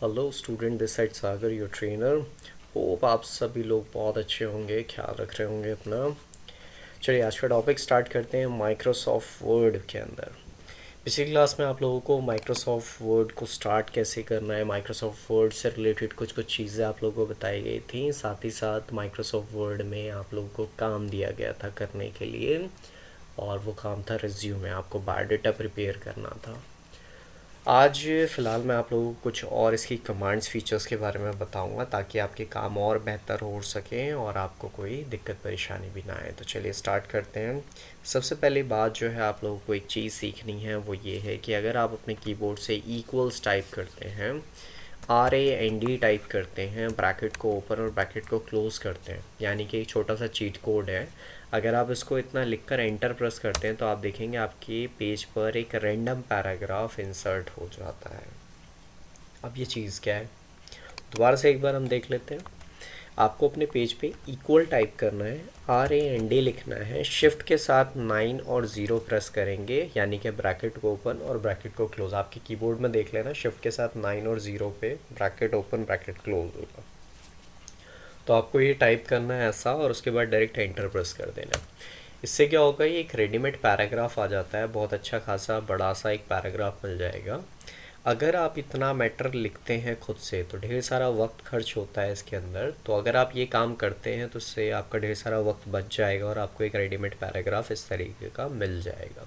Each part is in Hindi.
Hello student, this side Sagar your trainer. Hope आप सभी लोग बहुत अच्छे होंगे, ख्याल रख रहे होंगे अपना। चलिए आज का टॉपिक स्टार्ट करते हैं माइक्रोसॉफ्ट वर्ड के अंदर। पिछली क्लास में आप लोगों को माइक्रोसॉफ्ट वर्ड को स्टार्ट कैसे करना है, माइक्रोसॉफ्ट वर्ड से रिलेटेड कुछ कुछ चीज़ें आप लोगों को बताई गई थी। साथ ही साथ माइक्रोसॉफ्ट वर्ड में आप लोगों को काम दिया गया था करने के लिए, और वो काम था रिज्यूमे, आपको बायोडाटा प्रिपेयर करना था। आज फ़िलहाल मैं आप लोगों को कुछ और इसकी कमांड्स फीचर्स के बारे में बताऊंगा ताकि आपके काम और बेहतर हो सकें और आपको कोई दिक्कत परेशानी भी ना आए। तो चलिए स्टार्ट करते हैं। सबसे पहली बात जो है आप लोगों को एक चीज़ सीखनी है, वो ये है कि अगर आप अपने कीबोर्ड से इक्वल्स टाइप करते हैं, RAND टाइप करते हैं, ब्रैकेट को ओपन और ब्रैकेट को क्लोज़ करते हैं, यानी कि एक छोटा सा चीट कोड है। अगर आप इसको इतना लिखकर एंटर प्रेस करते हैं तो आप देखेंगे आपके पेज पर एक रैंडम पैराग्राफ इंसर्ट हो जाता है। अब ये चीज़ क्या है, दोबारा से एक बार हम देख लेते हैं। आपको अपने पेज पे इक्वल टाइप करना है, RAND लिखना है, शिफ्ट के साथ 9 और 0 प्रेस करेंगे, यानी कि ब्रैकेट को ओपन और ब्रैकेट को क्लोज। आपके कीबोर्ड में देख लेना, शिफ्ट के साथ 9 और 0 पे ब्रैकेट ओपन ब्रैकेट क्लोज होगा। तो आपको ये टाइप करना है ऐसा, और उसके बाद डायरेक्ट एंटर प्रेस कर देना। इससे क्या होगा, ये एक रेडीमेड पैराग्राफ आ जाता है, बहुत अच्छा खासा बड़ा सा एक पैराग्राफ मिल जाएगा। अगर आप इतना मैटर लिखते हैं खुद से तो ढेर सारा वक्त खर्च होता है इसके अंदर। तो अगर आप ये काम करते हैं तो इससे आपका ढेर सारा वक्त बच जाएगा और आपको एक रेडीमेड पैराग्राफ इस तरीके का मिल जाएगा।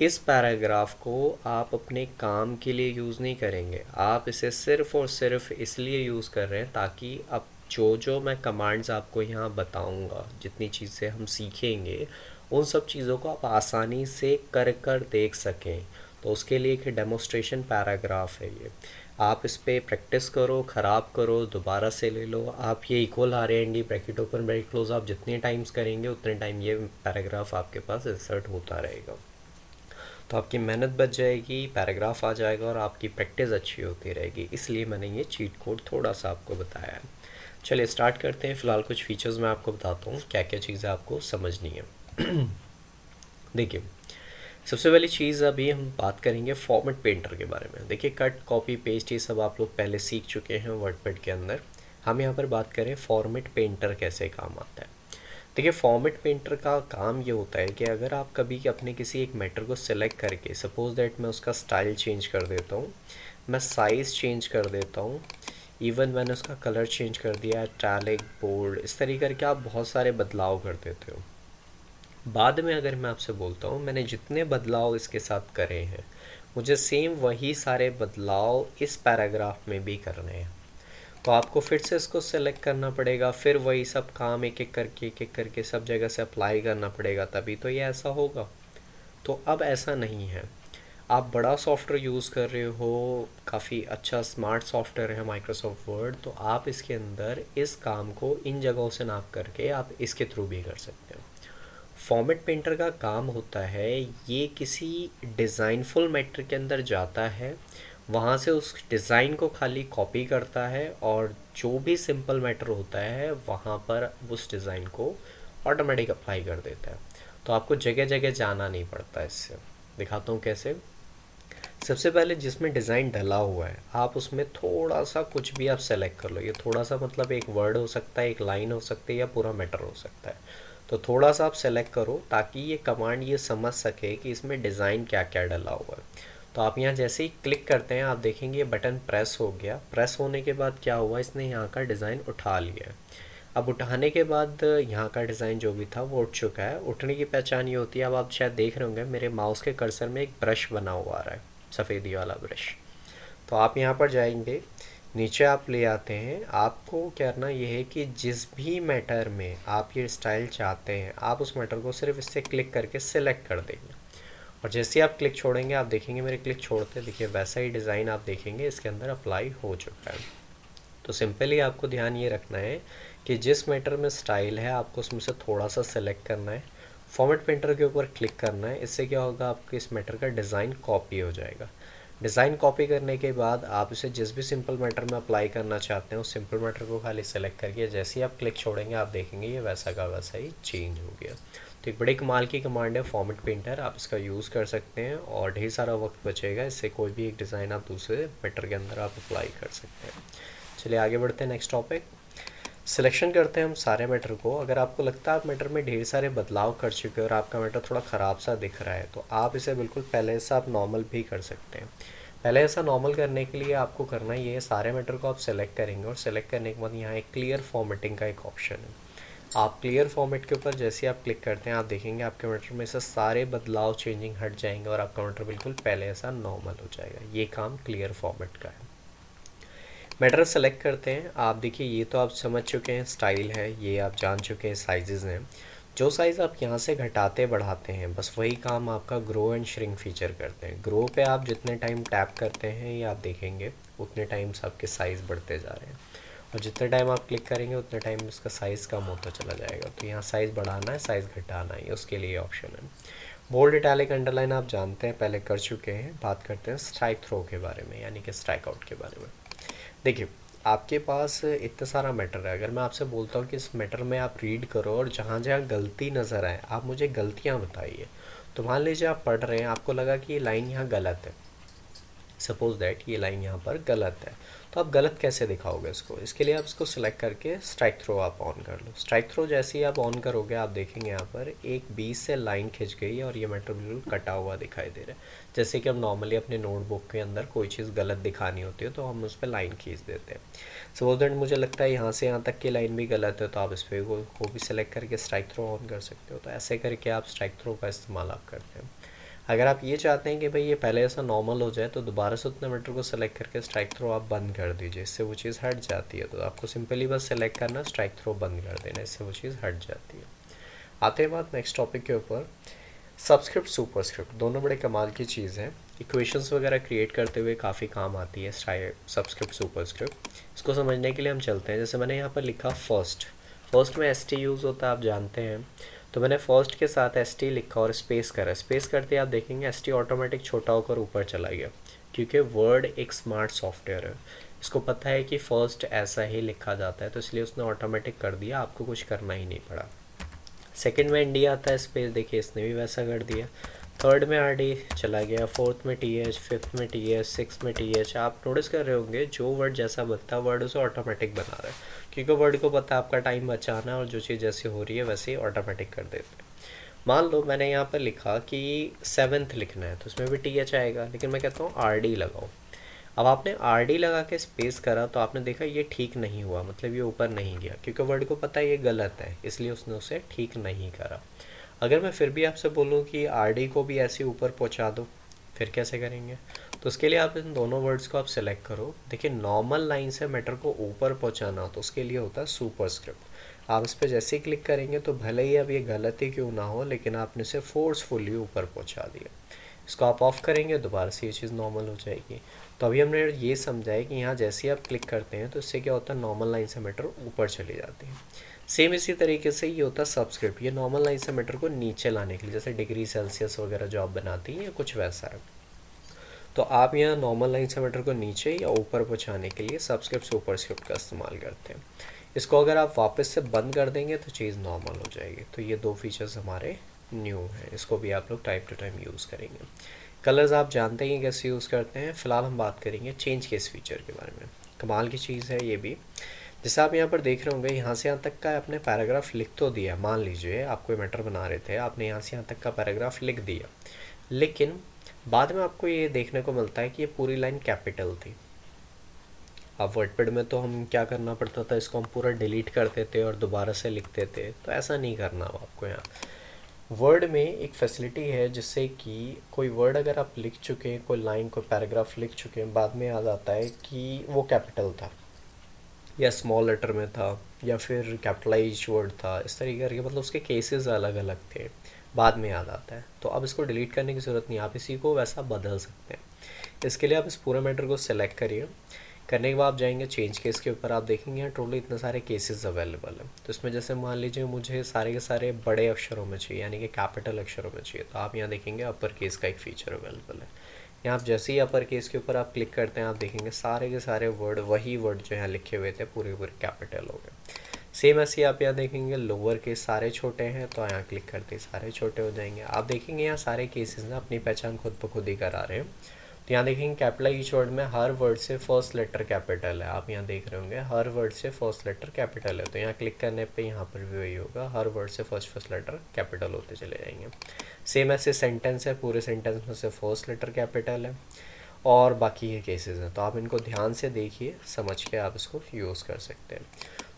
इस पैराग्राफ को आप अपने काम के लिए यूज़ नहीं करेंगे, आप इसे सिर्फ़ और सिर्फ इसलिए यूज़ कर रहे हैं ताकि अब जो जो मैं कमांड्स आपको यहाँ बताऊँगा, जितनी चीज़ें हम सीखेंगे, उन सब चीज़ों को आप आसानी से कर कर देख सकें। तो उसके लिए एक डेमोस्ट्रेशन पैराग्राफ है ये। आप इस पर प्रैक्टिस करो, ख़राब करो, दोबारा से ले लो। आप ये equal RAND bracket open bracket close आप जितने टाइम्स करेंगे उतने टाइम ये पैराग्राफ आपके पास इंसर्ट होता रहेगा। तो आपकी मेहनत बच जाएगी, पैराग्राफ आ जाएगा और आपकी प्रैक्टिस अच्छी होती रहेगी। इसलिए मैंने ये चीट कोड थोड़ा सा आपको बताया है। चलिए स्टार्ट करते हैं। फ़िलहाल कुछ फीचर्स मैं आपको बताता हूँ क्या क्या चीज़ें आपको समझनी है। देखिए, सबसे पहली चीज़ अभी हम बात करेंगे फॉर्मेट पेंटर के बारे में। देखिए, कट कॉपी पेस्ट ये सब आप लोग पहले सीख चुके हैं वर्डपैड के अंदर। हम यहाँ पर बात करें फॉर्मेट पेंटर कैसे काम आता है। देखिए, फॉर्मेट पेंटर का काम ये होता है कि अगर आप कभी अपने किसी एक मैटर को सिलेक्ट करके, सपोज दैट मैं उसका स्टाइल चेंज कर देता हूँ, मैं साइज़ चेंज कर देता हूँ, इवन मैंने उसका कलर चेंज कर दिया, इटैलिक, बोल्ड, इस तरीके करके आप बहुत सारे बदलाव कर देते हो। बाद में अगर मैं आपसे बोलता हूँ मैंने जितने बदलाव इसके साथ करे हैं, मुझे सेम वही सारे बदलाव इस पैराग्राफ में भी करने हैं, तो आपको फिर से इसको सेलेक्ट करना पड़ेगा, फिर वही सब काम एक एक करके सब जगह से अप्लाई करना पड़ेगा, तभी तो ये ऐसा होगा। तो अब ऐसा नहीं है। आप बड़ा सॉफ्टवेयर यूज़ कर रहे हो, काफ़ी अच्छा स्मार्ट सॉफ्टवेयर है माइक्रोसॉफ्ट वर्ड, तो आप इसके अंदर इस काम को इन जगहों से नाप करके आप इसके थ्रू भी कर सकते हो। फॉर्मेट पेंटर का काम होता है, ये किसी डिज़ाइनफुल मैटर के अंदर जाता है, वहाँ से उस डिज़ाइन को खाली कॉपी करता है और जो भी सिंपल मैटर होता है वहाँ पर उस डिज़ाइन को ऑटोमेटिक अप्लाई कर देता है। तो आपको जगह जगह जाना नहीं पड़ता। इससे दिखाता हूँ कैसे। सबसे पहले जिसमें डिज़ाइन डला हुआ है, आप उसमें थोड़ा सा कुछ भी आप सेलेक्ट कर लो। ये थोड़ा सा मतलब एक वर्ड हो सकता है, एक लाइन हो सकती है, या पूरा मैटर हो सकता है। तो थोड़ा सा आप सेलेक्ट करो ताकि ये कमांड ये समझ सके कि इसमें डिज़ाइन क्या क्या डला हुआ है। तो आप यहाँ जैसे ही क्लिक करते हैं आप देखेंगे ये बटन प्रेस हो गया। प्रेस होने के बाद क्या हुआ, इसने यहाँ का डिज़ाइन उठा लिया है। अब उठाने के बाद यहाँ का डिज़ाइन जो भी था वो उठ चुका है। उठने की पहचान ये होती है, अब आप शायद देख रहे होंगे मेरे माउस के कर्सर में एक ब्रश बना हुआ आ रहा है, सफ़ेदी वाला ब्रश। तो आप यहाँ पर जाएंगे, नीचे आप ले आते हैं। आपको करना ये है कि जिस भी मैटर में आप ये स्टाइल चाहते हैं, आप उस मैटर को सिर्फ इससे क्लिक करके सिलेक्ट कर देंगे, और जैसे ही आप क्लिक छोड़ेंगे आप देखेंगे मेरे क्लिक छोड़ते देखिए वैसा ही डिज़ाइन आप देखेंगे इसके अंदर अप्लाई हो चुका है। तो सिंपली आपको ध्यान ये रखना है कि जिस मैटर में स्टाइल है आपको उसमें से थोड़ा सा सेलेक्ट करना है, फॉर्मेट पेंटर के ऊपर क्लिक करना है। इससे क्या होगा, आपके इस मैटर का डिज़ाइन कॉपी हो जाएगा। डिज़ाइन कॉपी करने के बाद आप इसे जिस भी सिंपल मैटर में अप्लाई करना चाहते हैं उस सिंपल मैटर को खाली सेलेक्ट करके जैसे ही आप क्लिक छोड़ेंगे आप देखेंगे ये वैसा का वैसा ही चेंज हो गया। तो एक बड़ी कमाल की कमांड है फॉर्मेट पेंटर, आप इसका यूज़ कर सकते हैं और ढेर सारा वक्त बचेगा, इससे कोई भी एक डिज़ाइन आप दूसरे मैटर के अंदर आप अप्लाई कर सकते हैं। चलिए आगे बढ़ते हैं नेक्स्ट टॉपिक। सिलेक्शन करते हैं हम सारे मैटर को। अगर आपको लगता है आप मैटर में ढेर सारे बदलाव कर चुके हैं और आपका मैटर थोड़ा ख़राब सा दिख रहा है तो आप इसे बिल्कुल पहले से आप नॉर्मल भी कर सकते हैं। पहले ऐसा नॉर्मल करने के लिए आपको करना ये है, सारे मैटर को आप सेलेक्ट करेंगे और सेलेक्ट करने के बाद यहाँ एक क्लियर फॉर्मेटिंग का एक ऑप्शन है। आप क्लियर फॉर्मेट के ऊपर जैसे आप क्लिक करते हैं आप देखेंगे आपके मैटर में से सारे बदलाव चेंजिंग हट जाएंगे और आपका मैटर बिल्कुल पहले ऐसा नॉर्मल हो जाएगा। ये काम क्लियर फॉर्मेट का है। मैटर सेलेक्ट करते हैं, आप देखिए ये तो आप समझ चुके हैं स्टाइल है, ये आप जान चुके हैं साइजेज़ हैं। जो साइज़ आप यहाँ से घटाते बढ़ाते हैं बस वही काम आपका ग्रो एंड श्रिंक फीचर करते हैं। ग्रो पे आप जितने टाइम टैप करते हैं ये आप देखेंगे उतने टाइम से आपके साइज़ बढ़ते जा रहे हैं और जितने टाइम आप क्लिक करेंगे उतने टाइम इसका साइज़ कम होता चला जाएगा। तो यहाँ साइज़ बढ़ाना है साइज़ घटाना है, उसके लिए ऑप्शन है। बोल्ड इटैलिक अंडरलाइन आप जानते हैं पहले कर चुके हैं। बात करते हैं स्ट्राइक थ्रो के बारे में यानी कि स्ट्राइक आउट के बारे में। देखिए आपके पास इतना सारा मैटर है, अगर मैं आपसे बोलता हूँ कि इस मैटर में आप रीड करो और जहाँ जहाँ गलती नज़र आए आप मुझे गलतियाँ बताइए। तो मान लीजिए आप पढ़ रहे हैं, आपको लगा कि ये लाइन यहाँ गलत है, सपोज दैट ये लाइन यहाँ पर गलत है, तो आप गलत कैसे दिखाओगे इसको? इसके लिए आप इसको सिलेक्ट करके स्ट्राइक थ्रो आप ऑन कर लो। स्ट्राइक थ्रो जैसे ही आप ऑन करोगे आप देखेंगे यहाँ पर एक बीच से लाइन खिंच गई और ये मैटर बिल्कुल कटा हुआ दिखाई दे रहा है। जैसे कि हम नॉर्मली अपने नोटबुक के अंदर कोई चीज़ गलत दिखानी होती है तो हम उस पर लाइन खींच देते हैं। सपोज दैट मुझे लगता है यहाँ से यहाँ तक की लाइन भी गलत है तो आप इस पर को भी सिलेक्ट करके स्ट्राइक थ्रो ऑन कर सकते हो। तो ऐसे करके आप स्ट्राइक थ्रो का इस्तेमाल आप करते हैं। अगर आप ये चाहते हैं कि भाई ये पहले ऐसा नॉर्मल हो जाए तो दोबारा से उतने मीटर को सेलेक्ट करके स्ट्राइक थ्रो आप बंद कर दीजिए, इससे वो चीज़ हट जाती है। तो आपको सिंपली बस सेलेक्ट करना, स्ट्राइक थ्रो बंद कर देना, इससे वो चीज़ हट जाती है। आते हैं बात नेक्स्ट टॉपिक के ऊपर। सबस्क्रिप्ट सुपरस्क्रिप्ट दोनों बड़े कमाल की चीज़ है, इक्वेशंस वगैरह क्रिएट करते हुए काफ़ी काम आती है सबस्क्रिप्ट सुपरस्क्रिप्ट। इसको समझने के लिए हम चलते हैं। जैसे मैंने यहाँ पर लिखा फर्स्ट, फर्स्ट में एस टी यूज़ होता है आप जानते हैं, तो मैंने फर्स्ट के साथ एस टी लिखा और स्पेस करा। स्पेस करते आप देखेंगे एस टी ऑटोमेटिक छोटा होकर ऊपर चला गया, क्योंकि वर्ड एक स्मार्ट सॉफ्टवेयर है, इसको पता है कि फ़र्स्ट ऐसा ही लिखा जाता है तो इसलिए उसने ऑटोमेटिक कर दिया, आपको कुछ करना ही नहीं पड़ा। सेकंड में एन डी आता है स्पेस, देखिए इसने भी वैसा कर दिया। थर्ड में आर डी चला गया, फोर्थ में टी एच, फिफ्थ में टी एच, सिक्स में टी एच। आप नोटिस कर रहे होंगे जो वर्ड जैसा बनता है वर्ड उसे ऑटोमेटिक बना रहा है, क्योंकि वर्ड को पता है आपका टाइम बचाना और जो चीज़ जैसे हो रही है वैसे ही ऑटोमेटिक कर देते हैं। मान लो मैंने यहाँ पर लिखा कि सेवन्थ लिखना है तो उसमें भी टी एच आएगा, लेकिन मैं कहता हूँ आर डी लगाओ। अब आपने आर डी लगा के स्पेस करा तो आपने देखा ये ठीक नहीं हुआ, मतलब ये ऊपर नहीं गया, क्योंकि वर्ड को पता है ये गलत है इसलिए उसने उसे ठीक नहीं करा। अगर मैं फिर भी आपसे बोलूँ कि आर डी को भी ऐसे ऊपर पहुँचा दो, फिर कैसे करेंगे? तो उसके लिए आप इन दोनों वर्ड्स को आप सेलेक्ट करो। देखिए नॉर्मल लाइन से मैटर को ऊपर पहुँचाना तो उसके लिए होता है सुपरस्क्रिप्ट। आप इस पर जैसे ही क्लिक करेंगे तो भले ही अब ये गलत ही क्यों ना हो लेकिन आपने इसे फोर्सफुली ऊपर पहुँचा दिया। इसको आप ऑफ़ करेंगे दोबारा से ये चीज़ नॉर्मल हो जाएगी। तो अभी हमने ये समझा है कि यहाँ जैसे ही आप क्लिक करते हैं तो इससे क्या होता है, नॉर्मल लाइन से मैटर ऊपर चली जाती है। सेम इसी तरीके से ये होता है सबस्क्रिप्ट, ये नॉर्मल लाइन से मैटर को नीचे लाने के लिए, जैसे डिग्री सेल्सियस वगैरह जो आप बनाती हैं या कुछ वैसा है। तो आप यहाँ नॉर्मल लाइन से मैटर को नीचे या ऊपर पहुँचाने के लिए सबस्क्रिप्ट सुपरस्क्रिप्ट का इस्तेमाल करते हैं। इसको अगर आप वापस से बंद कर देंगे तो चीज़ नॉर्मल हो जाएगी। तो ये दो फीचर्स हमारे न्यू है, इसको भी आप लोग टाइम टू टाइम यूज़ करेंगे। कलर्स आप जानते हैं कैसे यूज़ करते हैं। फ़िलहाल हम बात करेंगे चेंज केस फीचर के बारे में। कमाल की चीज़ है ये भी। जैसे आप यहाँ पर देख रहे होंगे यहाँ से यहाँ तक का आपने पैराग्राफ लिख तो दिया, मान लीजिए आप कोई मैटर बना रहे थे, आपने यहाँ से यहाँ तक का पैराग्राफ लिख दिया, लेकिन बाद में आपको ये देखने को मिलता है कि ये पूरी लाइन कैपिटल थी। अब वर्डपैड में तो हम क्या करना पड़ता था, इसको हम पूरा डिलीट करते थे और दोबारा से लिखते थे, तो ऐसा नहीं करना हो आपको। यहाँ वर्ड में एक फैसिलिटी है जिससे कि कोई वर्ड अगर आप लिख चुके हैं, कोई लाइन कोई पैराग्राफ लिख चुके हैं, बाद में याद आता है कि वो कैपिटल था या स्मॉल लेटर में था या फिर कैपिटलाइज वर्ड था, इस तरीके करके मतलब उसके केसेस अलग अलग थे, बाद में याद आता है। तो अब इसको डिलीट करने की ज़रूरत नहीं, आप इसी को वैसा बदल सकते हैं। इसके लिए आप इस पूरे मैटर को सेलेक्ट करिए। करने के बाद आप जाएंगे चेंज केस के ऊपर, आप देखेंगे यहाँ टोटल इतने सारे केसेस अवेलेबल हैं। तो इसमें जैसे मान लीजिए मुझे सारे के सारे बड़े अक्षरों में चाहिए, यानी कि कैपिटल अक्षरों में चाहिए, तो आप यहाँ देखेंगे अपर केस का एक फ़ीचर अवेलेबल है। यहाँ आप जैसे ही अपर केस के ऊपर आप क्लिक करते हैं, आप देखेंगे सारे के सारे वर्ड, वही वर्ड जो यहाँ लिखे हुए थे पूरे पूरे कैपिटल हो गए। सेम ऐसे ही आप यहाँ देखेंगे लोअर केस सारे छोटे हैं, तो यहाँ क्लिक करते ही सारे छोटे हो जाएंगे। आप देखेंगे यहाँ सारे केसेस ना अपनी पहचान खुद ब खुद ही करा रहे हैं। तो यहाँ देखेंगे कैपिटल ईच वर्ड में हर वर्ड से फर्स्ट लेटर कैपिटल है। आप यहाँ देख रहे होंगे हर वर्ड से फर्स्ट लेटर कैपिटल है, तो यहाँ क्लिक करने पे यहाँ पर भी वही होगा, हर वर्ड से फर्स्ट लेटर कैपिटल होते चले जाएंगे। सेम ऐसे सेंटेंस है, पूरे सेंटेंस में से फर्स्ट लेटर कैपिटल है, और बाकी ये केसेस हैं। तो आप इनको ध्यान से देखिए, समझ के आप इसको यूज़ कर सकते हैं।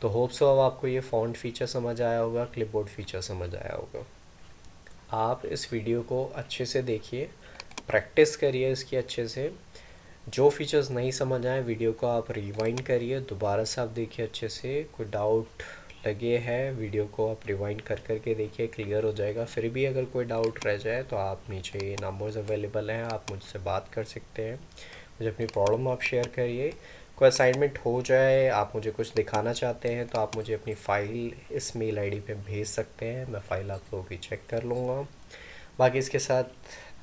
तो होप सो अब आपको ये फ़ॉन्ट फीचर समझ आया होगा, क्लिपबोर्ड फीचर समझ आया होगा। आप इस वीडियो को अच्छे से देखिए, प्रैक्टिस करिए इसकी अच्छे से। जो फीचर्स नहीं समझ आए, वीडियो को आप रिवाइंड करिए, दोबारा से आप देखिए अच्छे से। कोई डाउट लगे है, वीडियो को आप रिवाइंड कर करके देखिए, क्लियर हो जाएगा। फिर भी अगर कोई डाउट रह जाए तो आप नीचे ये नंबर्स अवेलेबल हैं, आप मुझसे बात कर सकते हैं। मुझे अपनी प्रॉब्लम आप शेयर करिए। कोई असाइनमेंट हो जाए, आप मुझे कुछ दिखाना चाहते हैं, तो आप मुझे अपनी फ़ाइल इस मेल आईडी पे भेज सकते हैं। मैं फ़ाइल आप लोगों की चेक कर लूँगा। बाकी इसके साथ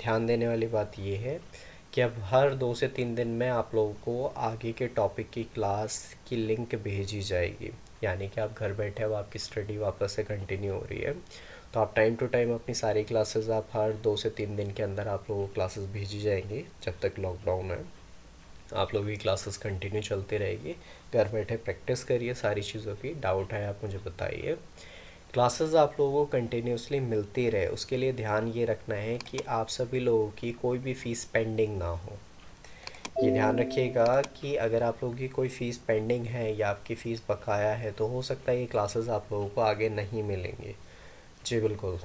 ध्यान देने वाली बात ये है कि अब हर 2 से 3 दिन में आप लोगों को आगे के टॉपिक की क्लास की लिंक भेजी जाएगी। यानी कि आप घर बैठे अब आपकी स्टडी वापस से कंटिन्यू हो रही है। तो आप टाइम टू टाइम अपनी सारी क्लासेस आप हर 2 से 3 दिन के अंदर आप लोगों को क्लासेस भेजी जाएंगी। जब तक लॉकडाउन है आप लोगों की क्लासेस कंटिन्यू चलती रहेगी। घर बैठे प्रैक्टिस करिए सारी चीज़ों की। डाउट है आप मुझे बताइए। क्लासेस आप लोगों को कंटिन्यूसली मिलती रहे, उसके लिए ध्यान ये रखना है कि आप सभी लोगों की कोई भी फ़ीस पेंडिंग ना हो। ये ध्यान रखिएगा कि अगर आप लोगों की कोई फ़ीस पेंडिंग है या आपकी फ़ीस बकाया है, तो हो सकता है ये क्लासेस आप लोगों को आगे नहीं मिलेंगी। जी बिल्कुल।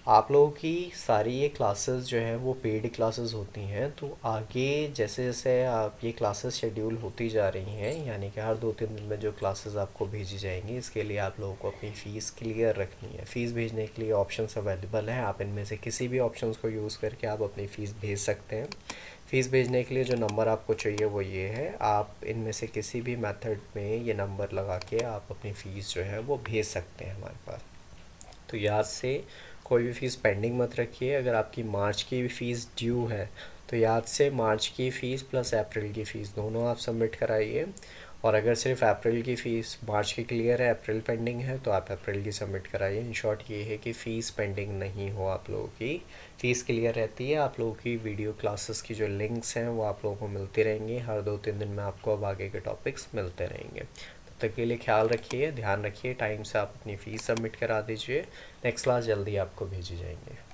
आप लोगों की सारी ये क्लासेस जो है वो पेड क्लासेस होती हैं। तो आगे जैसे जैसे आप ये क्लासेस शेड्यूल होती जा रही हैं, यानी कि हर 2-3 दिन में जो क्लासेस आपको भेजी जाएंगी, इसके लिए आप लोगों को अपनी फ़ीस क्लियर रखनी है। फ़ीस भेजने के लिए ऑप्शंस अवेलेबल हैं, आप इनमें से किसी भी ऑप्शंस को यूज़ करके आप अपनी फ़ीस भेज सकते हैं। फ़ीस भेजने के लिए जो नंबर आपको चाहिए वो ये है, आप इनमें से किसी भी मेथड में ये नंबर लगा के आप अपनी फ़ीस जो है वो भेज सकते हैं हमारे पास। तो याद से कोई भी फ़ीस पेंडिंग मत रखिए। अगर आपकी मार्च की भी फ़ीस ड्यू है, तो याद से मार्च की फ़ीस प्लस अप्रैल की फ़ीस दोनों आप सबमिट कराइए। और अगर सिर्फ अप्रैल की फ़ीस, मार्च की क्लियर है, अप्रैल पेंडिंग है, तो आप अप्रैल की सबमिट कराइए। इन शॉर्ट ये है कि फ़ीस पेंडिंग नहीं हो आप लोगों की, फ़ीस क्लियर रहती है। आप लोगों की वीडियो क्लासेस की जो लिंक्स हैं वो आप लोगों को मिलती रहेंगी। हर 2-3 दिन में आपको अब आगे के टॉपिक्स मिलते रहेंगे। तब तक के लिए ख्याल रखिए, ध्यान रखिए, टाइम से आप अपनी फ़ीस सबमिट करा दीजिए। नेक्स्ट क्लास जल्दी आपको भेजी जाएंगे।